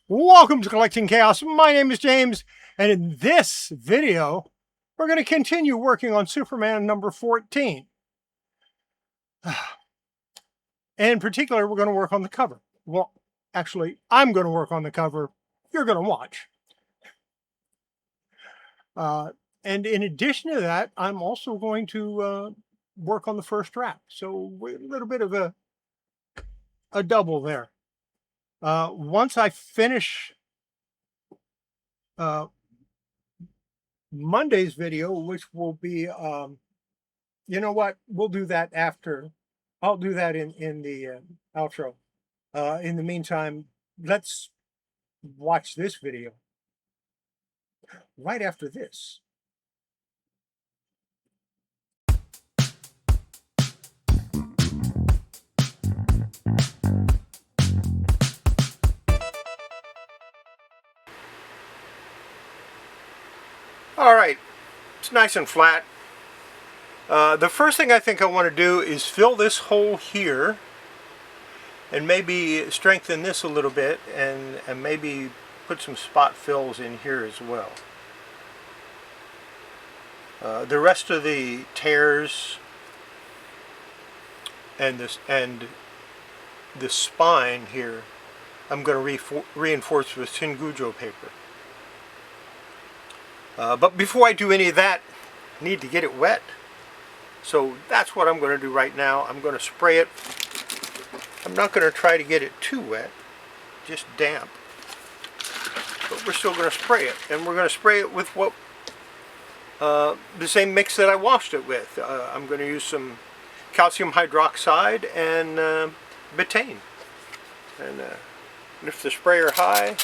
Welcome to Collecting Chaos. My name is James, and in this video, we're going to continue working on Superman number 14. In particular, we're going to work on the cover. Well, actually, I'm going to work on the cover. You're going to watch. And in addition to that, I'm also going to work on the first draft. So a little bit of a double there. Once I finish Monday's video, which will be, you know what, we'll do that after. I'll do that in the outro. In the meantime, let's watch this video right after this. All right, it's nice and flat. The first thing I think I want to do is fill this hole here and maybe strengthen this a little bit and maybe put some spot fills in here as well. The rest of the tears and the spine here, I'm going to reinforce with Tingujo paper. But before I do any of that, I need to get it wet. So that's what I'm going to do right now. I'm going to spray it. I'm not going to try to get it too wet, just damp. But we're still going to spray it. And we're going to spray it with what the same mix that I washed it with. I'm going to use some calcium hydroxide and betaine. And lift the sprayer high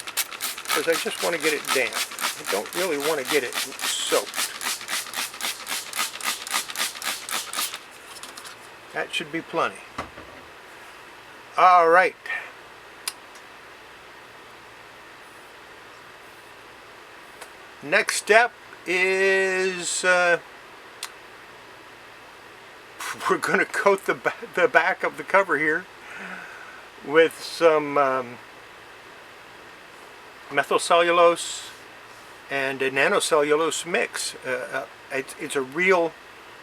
because I just want to get it damp. I don't really want to get it soaked. That should be plenty. All right. Next step is we're going to coat the back of the cover here with some methylcellulose and a nanocellulose mix. It's a real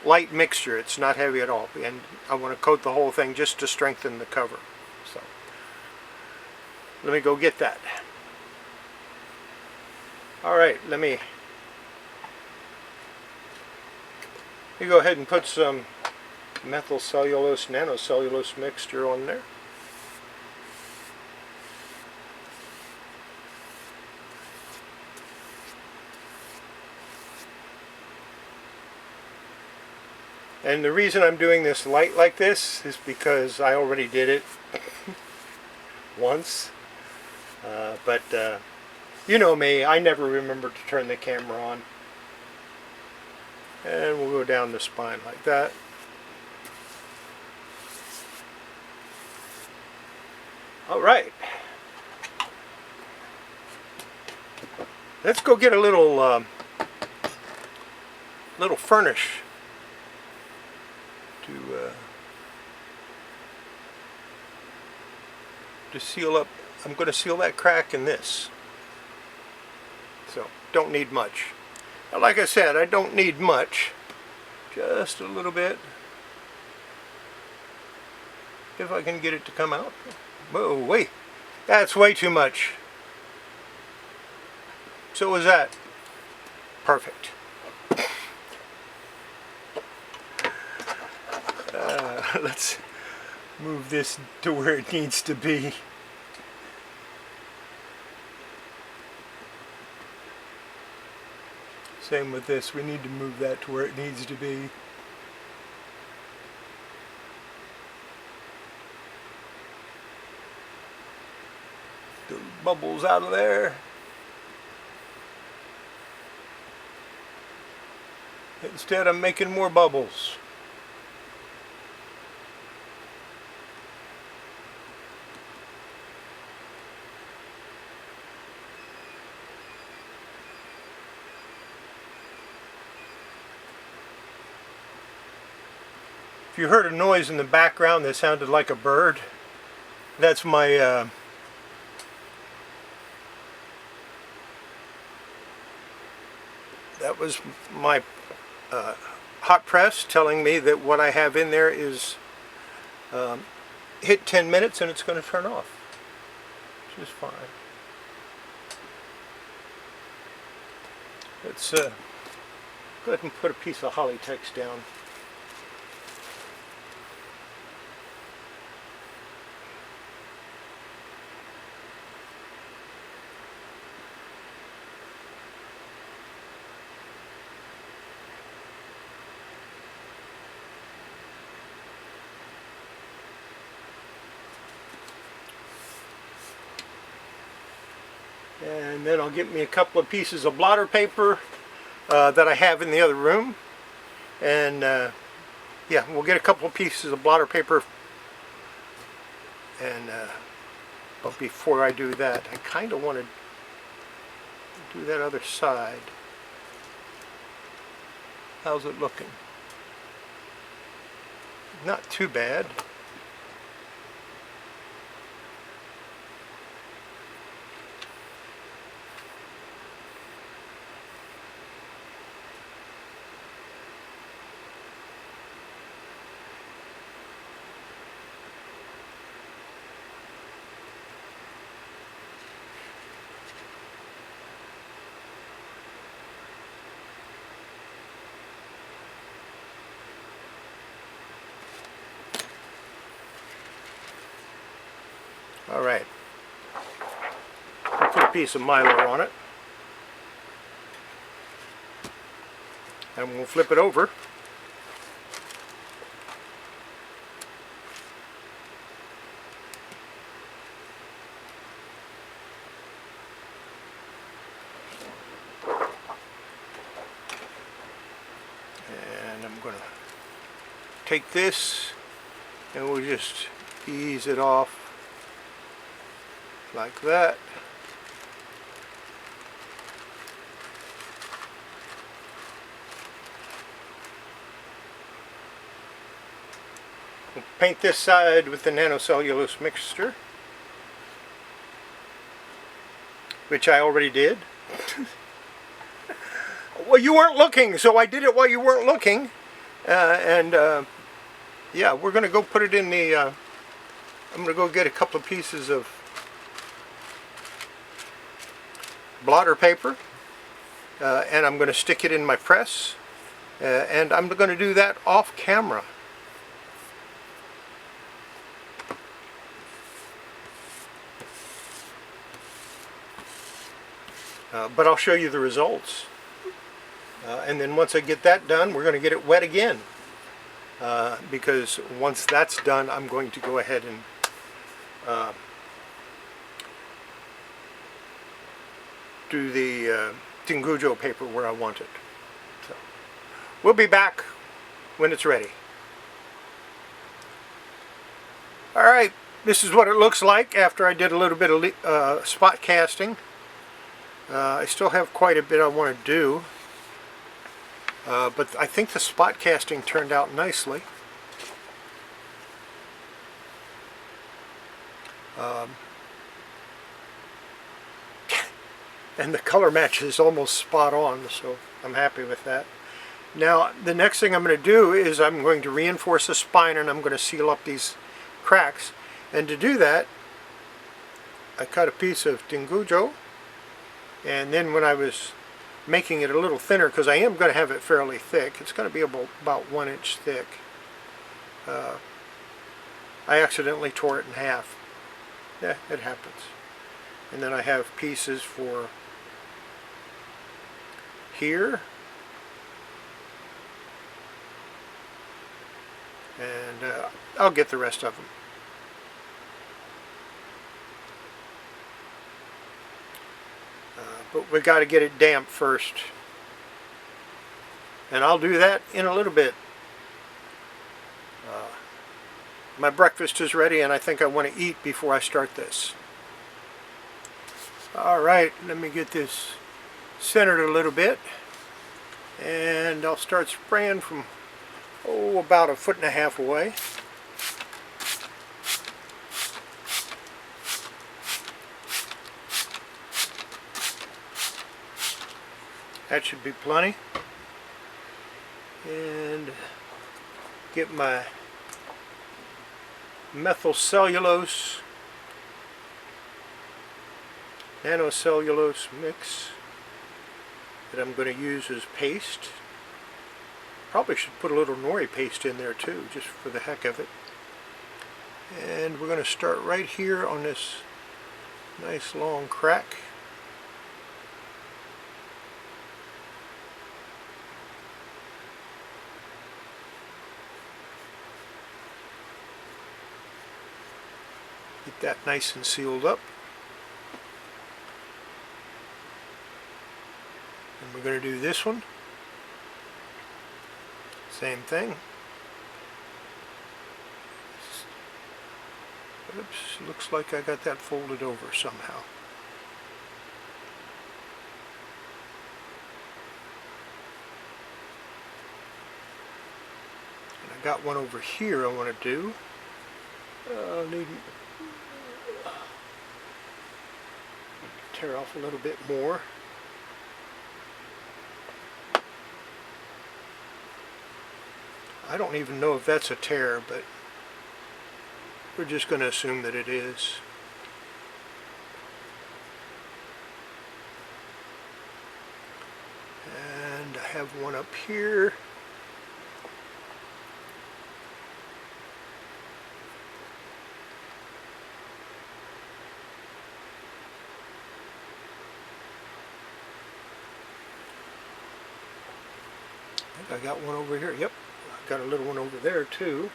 light mixture. It's not heavy at all, and I want to coat the whole thing just to strengthen the cover. So let me go get that. All right, let me go ahead and put some methylcellulose nanocellulose mixture on there. And the reason I'm doing this light like this is because I already did it once. But you know me, I never remember to turn the camera on. And we'll go down the spine like that. All right. Let's go get a little furnish to seal up. I'm going to seal that crack in this. So don't need much. Now, like I said, I don't need much. Just a little bit. If I can get it to come out. Whoa, wait. That's way too much. So was that. Perfect. Let's move this to where it needs to be. Same with this, we need to move that to where it needs to be. Those bubbles out of there. Instead, I'm making more bubbles. If you heard a noise in the background that sounded like a bird, that's my that was my hot press telling me that what I have in there is hit 10 minutes and it's going to turn off, which is fine. Let's go ahead and put a piece of Hollytex down. And then I'll get me a couple of pieces of blotter paper that I have in the other room. And yeah, we'll get a couple of pieces of blotter paper. And but before I do that, I kind of want to do that other side. How's it looking? Not too bad. All right, I'll put a piece of Milo on it, and we'll flip it over. And I'm going to take this and we'll just ease it off. Like that. We'll paint this side with the nanocellulose mixture, which I already did. Well, you weren't looking, so I did it while you weren't looking. Yeah, we're going to go put it in the... I'm going to go get a couple of pieces of blotter paper, and I'm going to stick it in my press, and I'm going to do that off camera. But I'll show you the results, and then once I get that done, we're going to get it wet again, because once that's done, I'm going to go ahead and do the Tingujo paper where I want it. So we'll be back when it's ready. Alright, this is what it looks like after I did a little bit of spot casting. I still have quite a bit I want to do, but I think the spot casting turned out nicely. And the color match is almost spot on, so I'm happy with that. Now, the next thing I'm going to do is I'm going to reinforce the spine, and I'm going to seal up these cracks. And to do that, I cut a piece of Tingujo, and then when I was making it a little thinner, because I am going to have it fairly thick, it's going to be about 1 inch thick, I accidentally tore it in half. Yeah, it happens. And then I have pieces for here, and I'll get the rest of them. But we got to get it damp first, and I'll do that in a little bit. My breakfast is ready, and I think I want to eat before I start this. Alright, let me get this centered a little bit, and I'll start spraying from about 1.5 feet away. That should be plenty. And get my methyl cellulose, nanocellulose mix that I'm going to use as paste. Probably should put a little nori paste in there too, just for the heck of it. And we're going to start right here on this nice long crack. Get that nice and sealed up. And we're going to do this one. Same thing. Oops, looks like I got that folded over somehow. And I got one over here I want to do. I'll need to tear off a little bit more. I don't even know if that's a tear, but we're just going to assume that it is. And I have one up here. I think I got one over here. Yep. Got a little one over there too.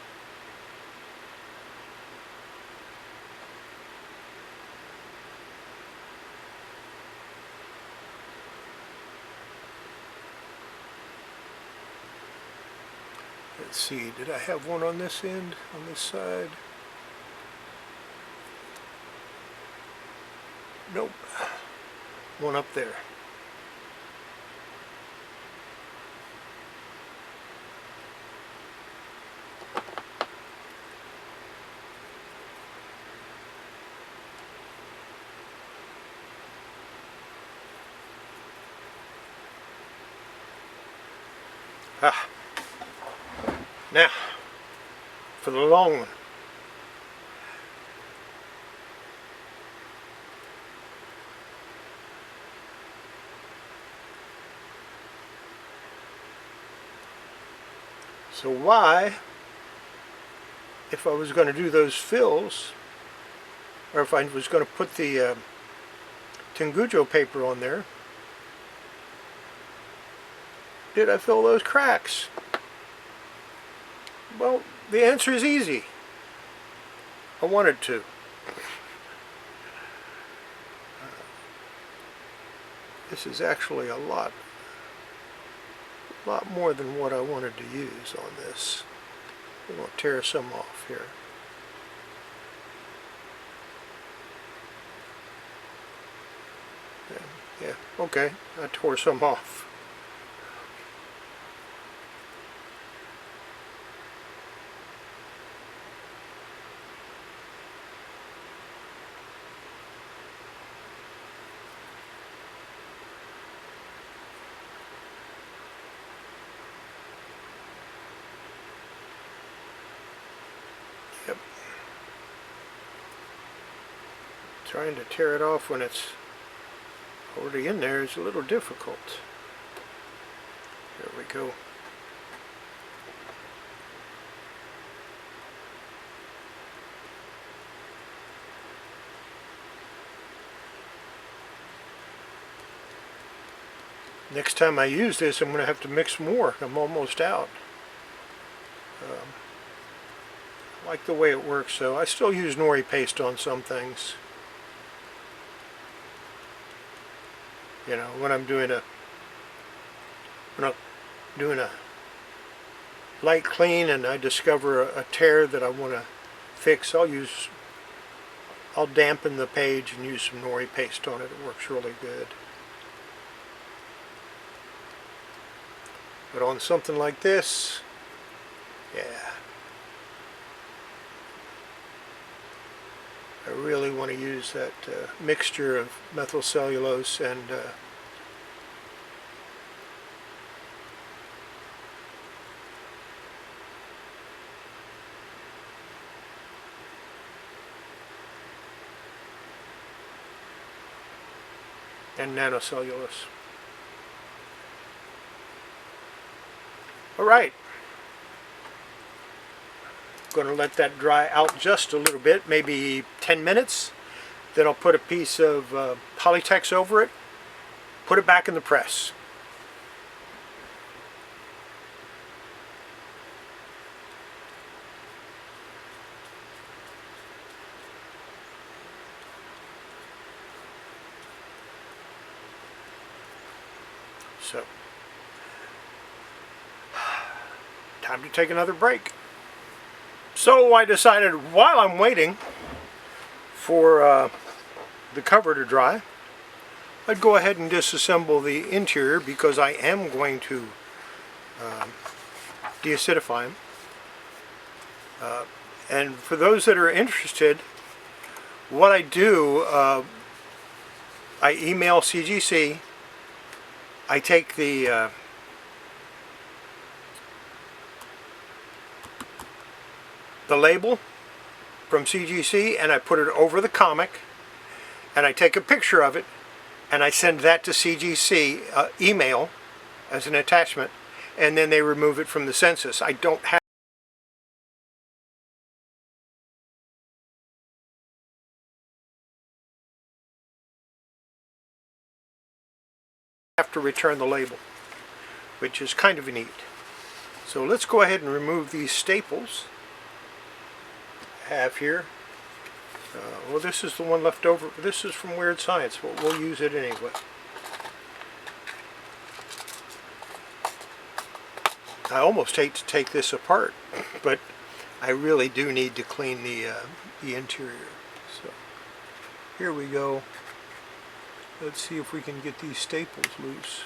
Let's see, did I have one on this end, on this side? Nope. One up there. Ah. Now, for the long one. So why, if I was going to do those fills, or if I was going to put the Tengujo paper on there, did I fill those cracks? Well, the answer is easy. I wanted to. This is actually a lot more than what I wanted to use on this. I'm going to tear some off here. Yeah, okay, I tore some off. Yep. Trying to tear it off when it's already in there is a little difficult. There we go. Next time I use this, I'm going to have to mix more. I'm almost out. I like the way it works, so I still use nori paste on some things. You know, when I'm doing a light clean and I discover a tear that I want to fix, I'll dampen the page and use some nori paste on it. It works really good. But on something like this, yeah, I really want to use that mixture of methyl cellulose and and nanocellulose. All right. Going to let that dry out just a little bit, maybe 10 minutes. Then I'll put a piece of Polytex over it, put it back in the press. So, time to take another break. So I decided while I'm waiting for the cover to dry, I'd go ahead and disassemble the interior because I am going to deacidify them. And for those that are interested, what I do, I email CGC. I take the label from CGC and I put it over the comic, and I take a picture of it and I send that to CGC email as an attachment, and then they remove it from the census. I don't have to return the label, which is kind of neat. So let's go ahead and remove these staples I have here. Well, this is the one left over. This is from Weird Science, but we'll use it anyway. I almost hate to take this apart, but I really do need to clean the interior. So here we go. Let's see if we can get these staples loose.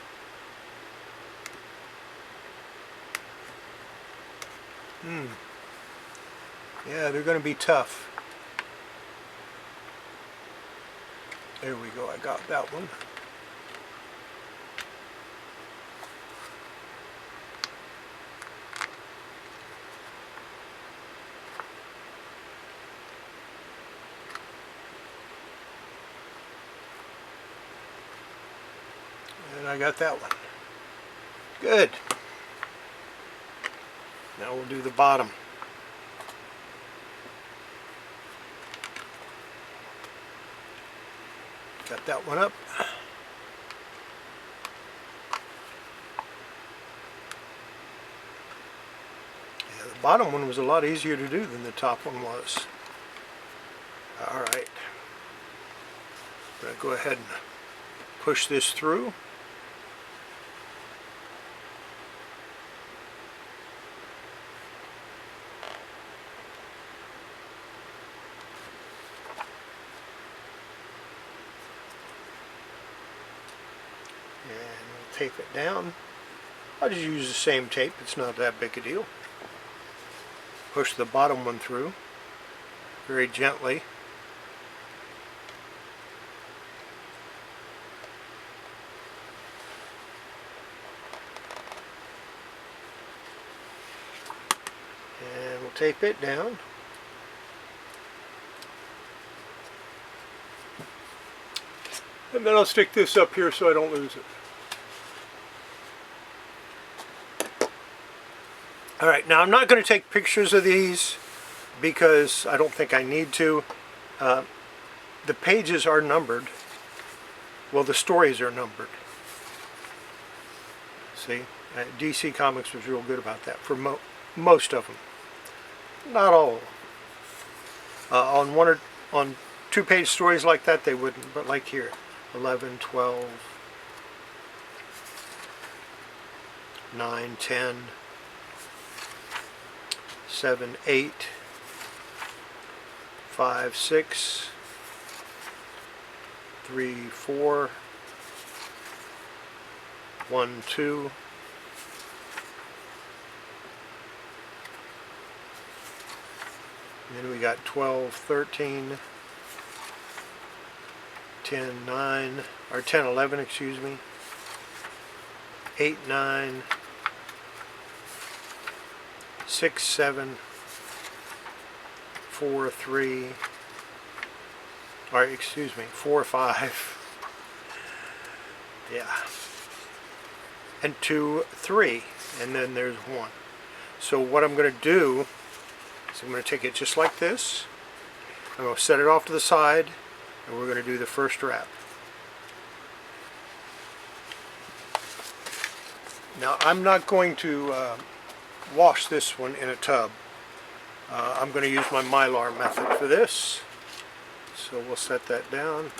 Yeah, they're going to be tough. There we go, I got that one. And I got that one. Good. Now we'll do the bottom. Got that one up. Yeah, the bottom one was a lot easier to do than the top one was. Alright. I'm going to go ahead and push this through. Tape it down. I'll just use the same tape, it's not that big a deal. Push the bottom one through very gently. And we'll tape it down. And then I'll stick this up here so I don't lose it. Alright, now I'm not going to take pictures of these because I don't think I need to. The pages are numbered. Well, the stories are numbered. See? DC Comics was real good about that for most of them. Not all of them. On two-page stories like that they wouldn't, but like here, 11, 12, 9, 10, 7, 8, 5, 6, 3, 4, 1, 2, and then we got 12, 13, 10, 9, or 10, 11, excuse me, 8, 9, 6, 7, 4, 3, or excuse me, 4, 5, Yeah. And 2, 3, and then there's 1. So what I'm going to do is I'm going to take it just like this. I'm going to set it off to the side, and we're going to do the first wrap. Now I'm not going to wash this one in a tub. I'm going to use my Mylar method for this. So we'll set that down.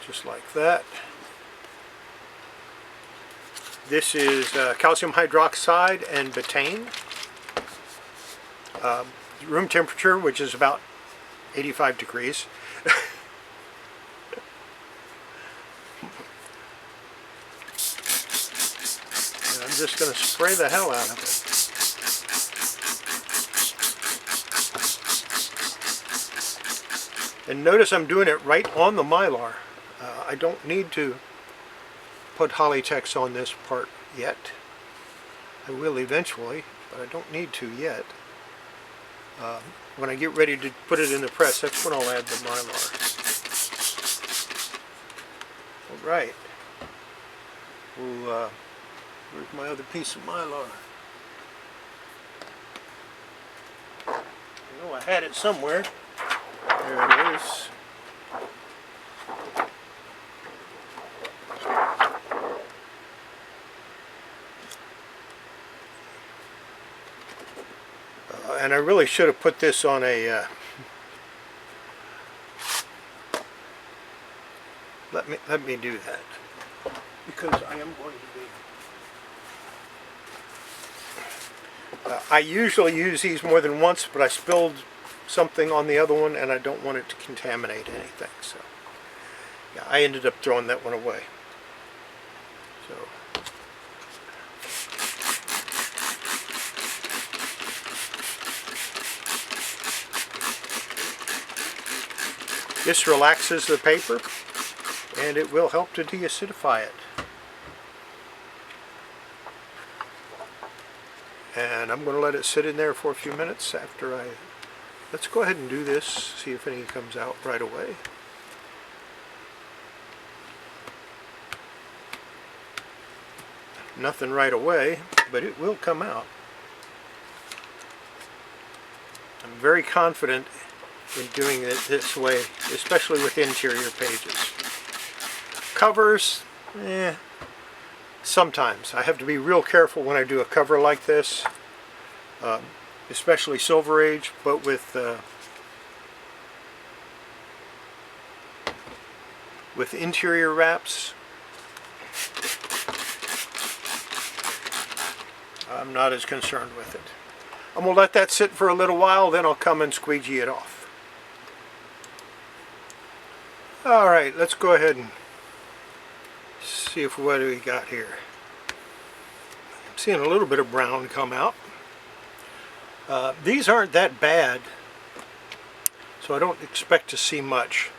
Just like that. This is calcium hydroxide and betaine. Room temperature, which is about 85 degrees. And I'm just going to spray the hell out of it. And notice I'm doing it right on the Mylar. I don't need to put Kollecting on this part yet. I will eventually, but I don't need to yet. When I get ready to put it in the press, that's when I'll add the Mylar. Alright. Well, where's my other piece of Mylar? I know I had it somewhere. There it is. And I really should have put this on a let me do that, because I am going to be I usually use these more than once, but I spilled something on the other one and I don't want it to contaminate anything, so yeah, I ended up throwing that one away. So this relaxes the paper, and it will help to deacidify it. And I'm going to let it sit in there for a few minutes after let's go ahead and do this, see if any comes out right away. Nothing right away, but it will come out. I'm very confident in doing it this way, especially with interior pages. Covers, sometimes. I have to be real careful when I do a cover like this, especially Silver Age, but with interior wraps, I'm not as concerned with it. I'm going to let that sit for a little while, then I'll come and squeegee it off. Alright, let's go ahead and see what do we got here. I'm seeing a little bit of brown come out. These aren't that bad, so I don't expect to see much.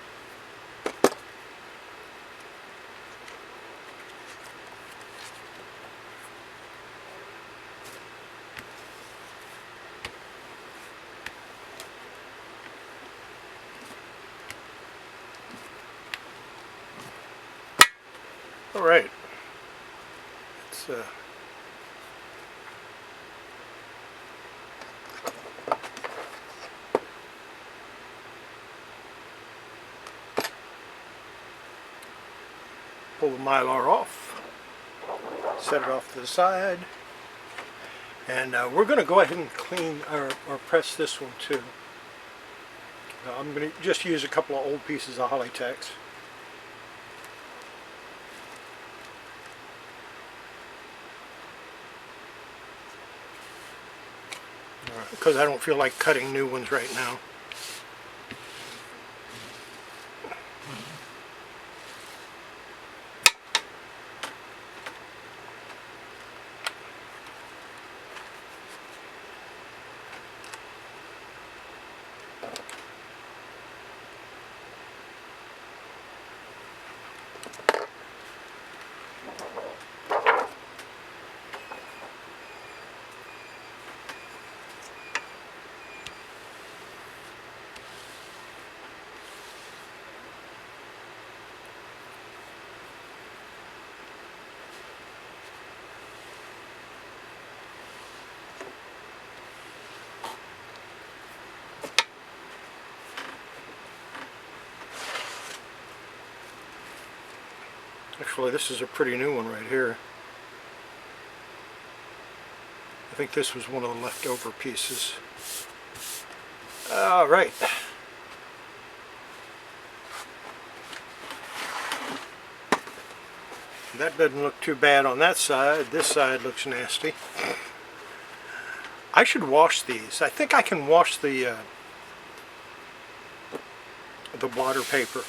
All right, let's pull the Mylar off, set it off to the side, and we're going to go ahead and clean or press this one too. I'm going to just use a couple of old pieces of Kollecting. Because I don't feel like cutting new ones right now. Actually, this is a pretty new one right here. I think this was one of the leftover pieces. All right. That doesn't look too bad on that side. This side looks nasty. I should wash these. I think I can wash the blotter paper.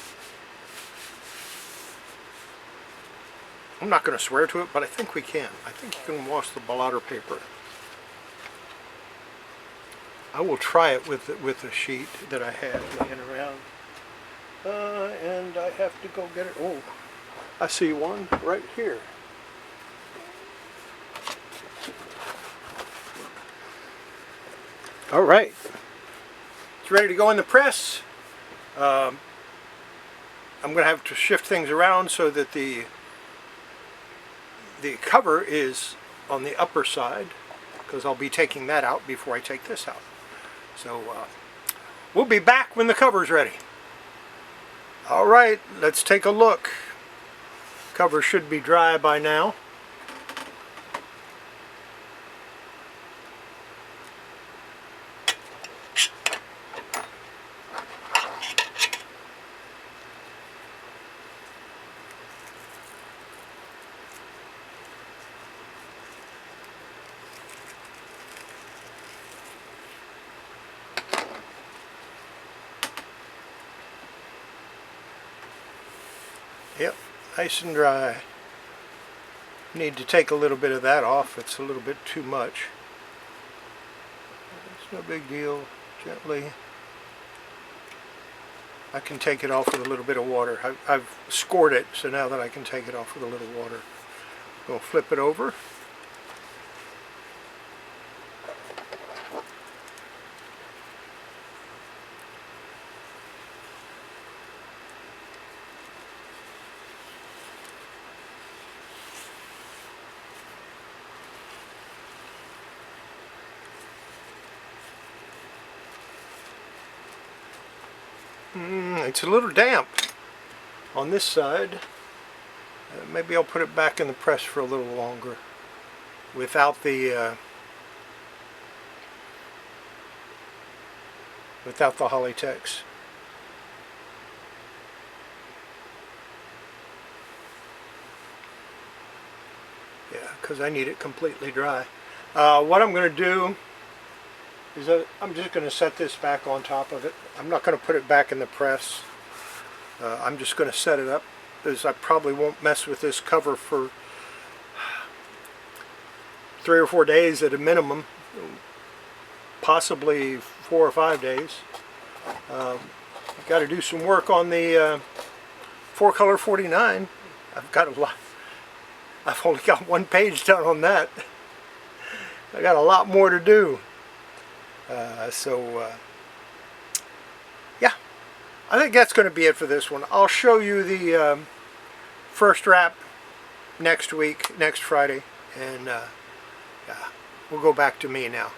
I'm not going to swear to it, but I think we can. I think you can wash the blotter paper. I will try it with a sheet that I have laying around. And I have to go get it. Oh, I see one right here. All right. It's ready to go in the press. I'm going to have to shift things around so that the cover is on the upper side, because I'll be taking that out before I take this out. So we'll be back when the cover's ready. All right, let's take a look. Cover should be dry by now. Yep, nice and dry. Need to take a little bit of that off. It's a little bit too much. It's no big deal. Gently. I can take it off with a little bit of water. I've scored it, so now that I can take it off with a little water. We'll flip it over. It's a little damp on this side. Maybe I'll put it back in the press for a little longer without the Kollecting. Yeah, because I need it completely dry. What I'm going to do is I'm just going to set this back on top of it. I'm not going to put it back in the press. I'm just going to set it up, because I probably won't mess with this cover for 3 or 4 days at a minimum, possibly 4 or 5 days. I've got to do some work on the 4-color 49. I've got a lot. I've only got 1 page done on that. I got a lot more to do. Yeah, I think that's going to be it for this one. I'll show you the first wrap next week, next Friday, and yeah, we'll go back to me now.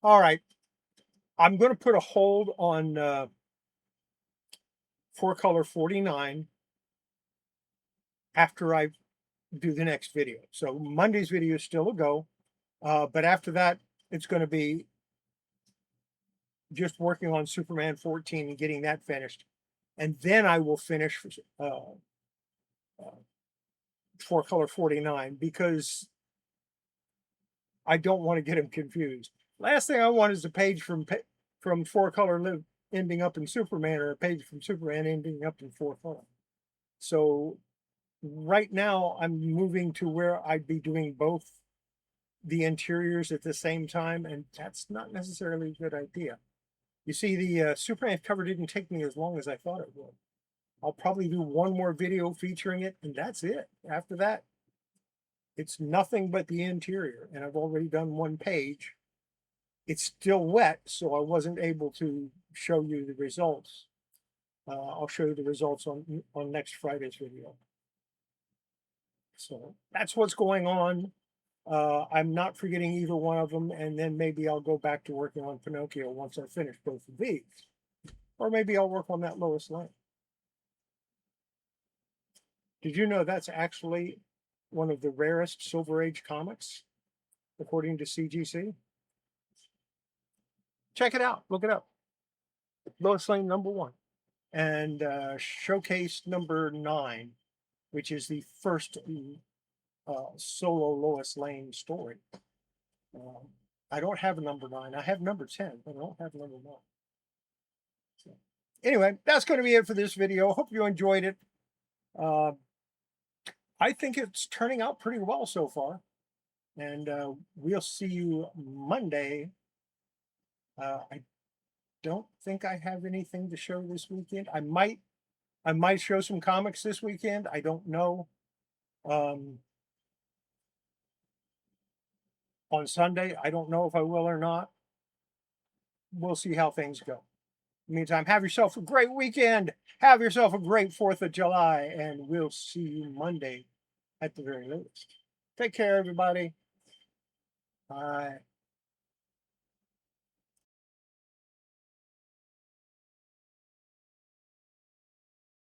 All right, I'm going to put a hold on 4-color 49 after I do the next video. So Monday's video is still a go, but after that, it's going to be just working on Superman 14 and getting that finished. And then I will finish 4-color 49, because I don't want to get them confused. Last thing I want is a page from 4-color ending up in Superman, or a page from Superman ending up in 4-color. So right now I'm moving to where I'd be doing both the interiors at the same time, and that's not necessarily a good idea. You see, the Superman cover didn't take me as long as I thought it would. I'll probably do 1 more video featuring it, and that's it. After that, it's nothing but the interior, and I've already done 1 page. It's still wet, so I wasn't able to show you the results. I'll show you the results on next Friday's video. So that's what's going on. I'm not forgetting either one of them, and then maybe I'll go back to working on Pinocchio once I finish both of these. Or maybe I'll work on that Lois Lane. Did you know that's actually one of the rarest Silver Age comics, according to CGC? Check it out. Look it up. Lois Lane #1. And Showcase #9, which is the first solo Lois Lane story. I don't have a #9. I have #10, but I don't have #9. So, anyway, that's going to be it for this video. Hope you enjoyed it. I think it's turning out pretty well so far. And we'll see you Monday. I don't think I have anything to show this weekend. I might show some comics this weekend. I don't know. On Sunday, I don't know if I will or not. We'll see how things go. In the meantime, have yourself a great weekend. Have yourself a great 4th of July, and we'll see you Monday at the very latest. Take care, everybody. Bye.